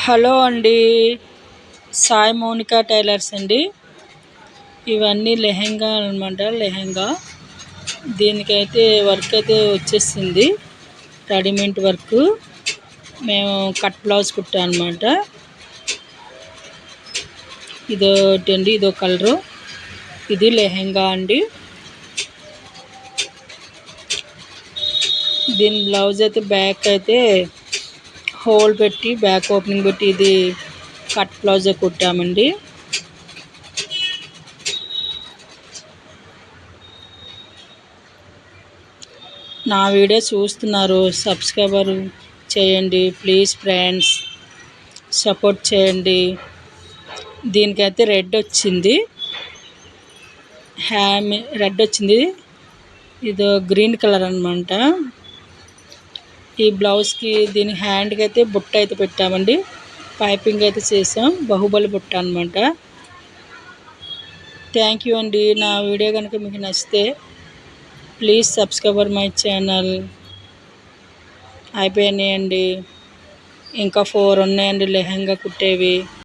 Hello అండి, Sai Mounika tailors అండి. ఇవన్నీ లెహెంగా అనమాట. లెహెంగా దీనికైతే వర్క్ అయితే వచ్చేసింది, రెడీమేడ్ వర్క్. మేము కట్ బ్లౌజ్ కుట్టాం అనమాట. ఇదోటి అండి, ఇదో కలరు. ఇది లెహెంగా అండి. దీని బ్లౌజ్ అయితే బ్యాక్ అయితే హోల్ పెట్టి, బ్యాక్ ఓపెనింగ్ పెట్టి ఇది కట్ బ్లౌజ్ కుట్టామండి. నా వీడియో చూస్తున్నారు, సబ్స్క్రైబర్ చేయండి ప్లీజ్ ఫ్రెండ్స్, సపోర్ట్ చేయండి. దీనికైతే రెడ్ వచ్చింది, రెడ్ వచ్చింది. ఇదో గ్రీన్ కలర్ అనమాట. ఈ బ్లౌజ్కి దీని హ్యాండ్కి అయితే బుట్ట అయితే పెట్టామండి, పైపింగ్ అయితే చేసాం, బాహుబలి బుట్ట అనమాట. థ్యాంక్ యూ అండి. నా వీడియో కనుక మీకు నచ్చితే ప్లీజ్ సబ్స్క్రైబర్ మై ఛానల్. అయిపోయినాయండి, ఇంకా 4 ఉన్నాయండి లెహంగా కుట్టేవి.